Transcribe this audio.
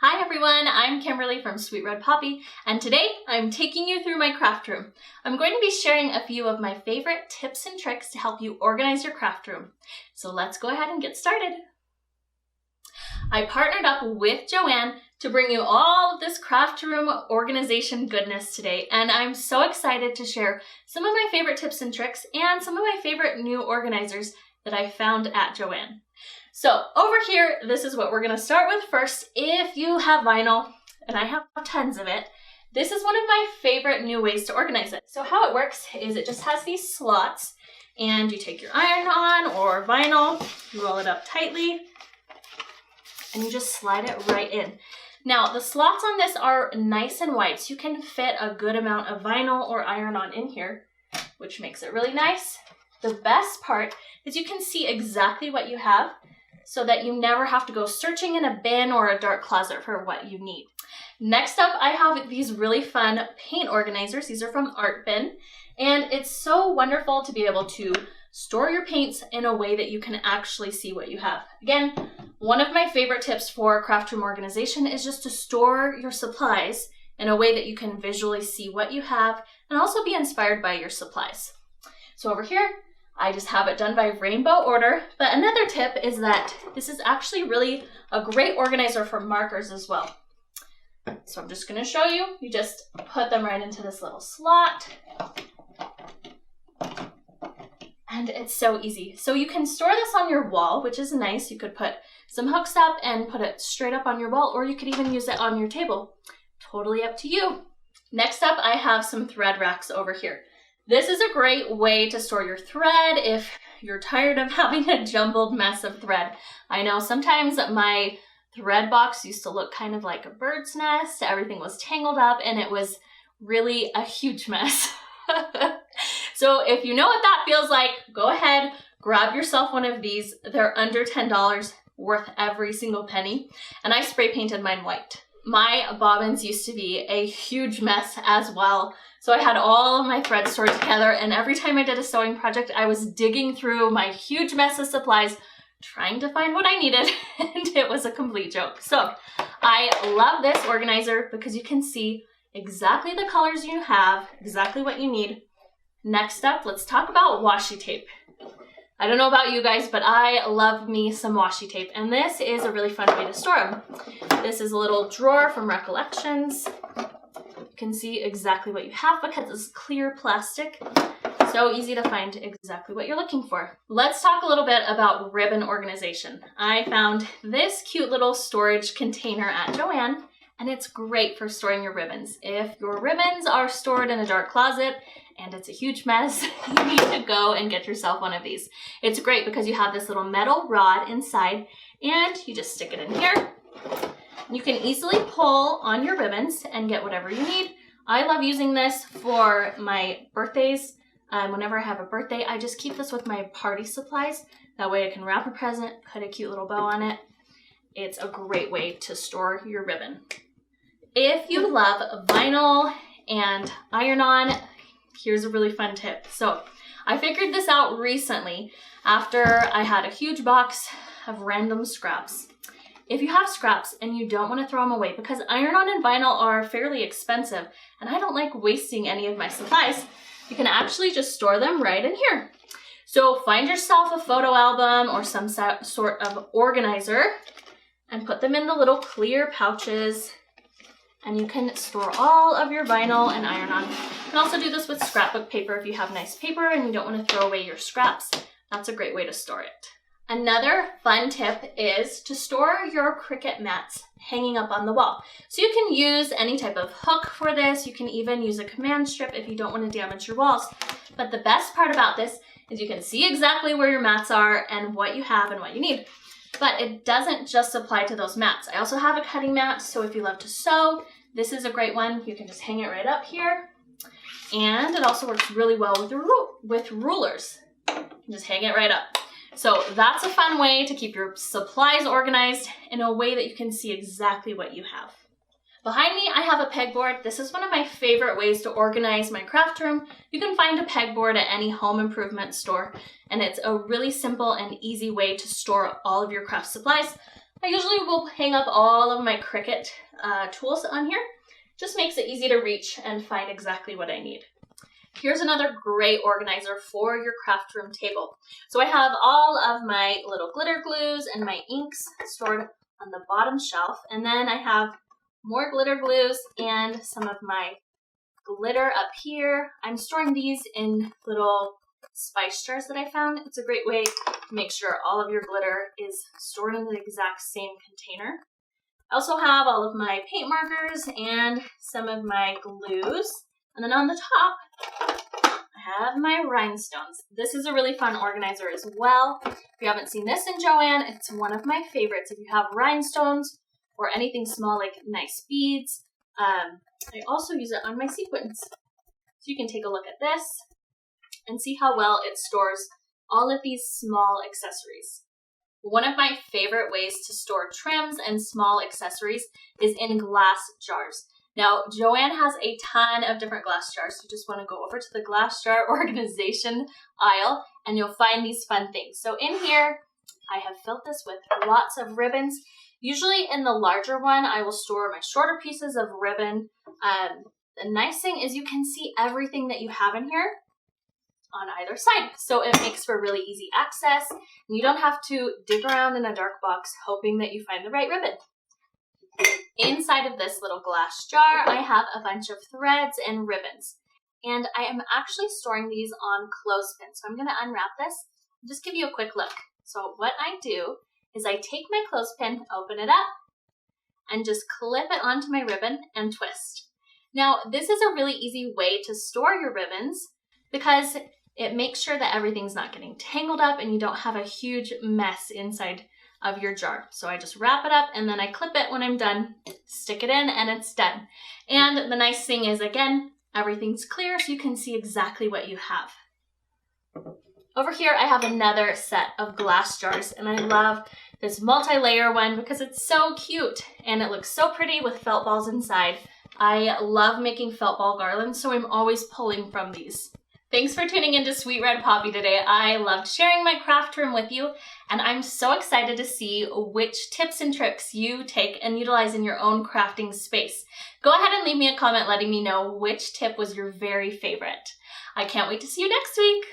Hi everyone, I'm Kimberly from Sweet Red Poppy, and today I'm taking you through my craft room. I'm going to be sharing a few of my favorite tips and tricks to help you organize your craft room. So let's go ahead and get started. I partnered up with Joanne to bring you all of this craft room organization goodness today, and I'm so excited to share some of my favorite tips and tricks and some of my favorite new organizers that I found at Joanne. So over here, this is what we're gonna start with first. If you have vinyl, and I have tons of it, this is one of my favorite new ways to organize it. So how it works is it just has these slots, and you take your iron-on or vinyl, you roll it up tightly, and you just slide it right in. Now, the slots on this are nice and wide, so you can fit a good amount of vinyl or iron-on in here, which makes it really nice. The best part is you can see exactly what you have, so that you never have to go searching in a bin or a dark closet for what you need. Next up, I have these really fun paint organizers. These are from Art Bin, and it's so wonderful to be able to store your paints in a way that you can actually see what you have. Again, one of my favorite tips for craft room organization is just to store your supplies in a way that you can visually see what you have and also be inspired by your supplies. So over here, I just have it done by rainbow order, but another tip is that this is actually really a great organizer for markers as well. So I'm just gonna show you. You just put them right into this little slot. And it's so easy. So you can store this on your wall, which is nice. You could put some hooks up and put it straight up on your wall, or you could even use it on your table. Totally up to you. Next up, I have some thread racks over here. This is a great way to store your thread if you're tired of having a jumbled mess of thread. I know sometimes my thread box used to look kind of like a bird's nest. Everything was tangled up and it was really a huge mess. So if you know what that feels like, go ahead, grab yourself one of these. They're under $10, worth every single penny. And I spray painted mine white. My bobbins used to be a huge mess as well. So I had all of my threads stored together, and every time I did a sewing project, I was digging through my huge mess of supplies, trying to find what I needed, and it was a complete joke. So I love this organizer because you can see exactly the colors you have, exactly what you need. Next up, let's talk about washi tape. I don't know about you guys, but I love me some washi tape, and this is a really fun way to store them. This is a little drawer from Recollections. You can see exactly what you have because it's clear plastic. So easy to find exactly what you're looking for. Let's talk a little bit about ribbon organization. I found this cute little storage container at Joanne, and it's great for storing your ribbons. If your ribbons are stored in a dark closet and it's a huge mess, you need to go and get yourself one of these. It's great because you have this little metal rod inside, and you just stick it in here. You can easily pull on your ribbons and get whatever you need. I love using this for my birthdays. Whenever I have a birthday, I just keep this with my party supplies. That way I can wrap a present, put a cute little bow on it. It's a great way to store your ribbon. If you love vinyl and iron-on, here's a really fun tip. So I figured this out recently after I had a huge box of random scraps. If you have scraps and you don't want to throw them away, because iron-on and vinyl are fairly expensive and I don't like wasting any of my supplies, you can actually just store them right in here. So find yourself a photo album or some sort of organizer and put them in the little clear pouches, and you can store all of your vinyl and iron-on. You can also do this with scrapbook paper if you have nice paper and you don't want to throw away your scraps. That's a great way to store it. Another fun tip is to store your Cricut mats hanging up on the wall. So you can use any type of hook for this. You can even use a command strip if you don't want to damage your walls. But the best part about this is you can see exactly where your mats are and what you have and what you need. But it doesn't just apply to those mats. I also have a cutting mat, so if you love to sew, this is a great one. You can just hang it right up here. And it also works really well with rulers. You can just hang it right up. So that's a fun way to keep your supplies organized in a way that you can see exactly what you have. Behind me, I have a pegboard. This is one of my favorite ways to organize my craft room. You can find a pegboard at any home improvement store, and it's a really simple and easy way to store all of your craft supplies. I usually will hang up all of my Cricut tools on here. Just makes it easy to reach and find exactly what I need. Here's another great organizer for your craft room table. So I have all of my little glitter glues and my inks stored on the bottom shelf, and then I have more glitter glues and some of my glitter up here. I'm storing these in little spice jars that I found. It's a great way to make sure all of your glitter is stored in the exact same container. I also have all of my paint markers and some of my glues. And then on the top, I have my rhinestones. This is a really fun organizer as well. If you haven't seen this in Joann, it's one of my favorites. If you have rhinestones or anything small like nice beads, I also use it on my sequins. So you can take a look at this and see how well it stores all of these small accessories. One of my favorite ways to store trims and small accessories is in glass jars. Now, Joann has a ton of different glass jars. You just want to go over to the glass jar organization aisle and you'll find these fun things. So in here, I have filled this with lots of ribbons. Usually in the larger one, I will store my shorter pieces of ribbon. The nice thing is you can see everything that you have in here on either side. So it makes for really easy access and you don't have to dig around in a dark box hoping that you find the right ribbon. Inside of this little glass jar, I have a bunch of threads and ribbons. And I am actually storing these on clothespins. So I'm going to unwrap this and just give you a quick look. So what I do is I take my clothespin, open it up, and just clip it onto my ribbon and twist. Now, this is a really easy way to store your ribbons because it makes sure that everything's not getting tangled up and you don't have a huge mess inside of your jar. So I just wrap it up and then I clip it when I'm done, stick it in, and it's done. And the nice thing is, again, everything's clear so you can see exactly what you have. Over here, I have another set of glass jars, and I love this multi-layer one because it's so cute and it looks so pretty with felt balls inside. I love making felt ball garlands, so I'm always pulling from these. Thanks for tuning into Sweet Red Poppy today. I loved sharing my craft room with you, and I'm so excited to see which tips and tricks you take and utilize in your own crafting space. Go ahead and leave me a comment letting me know which tip was your very favorite. I can't wait to see you next week.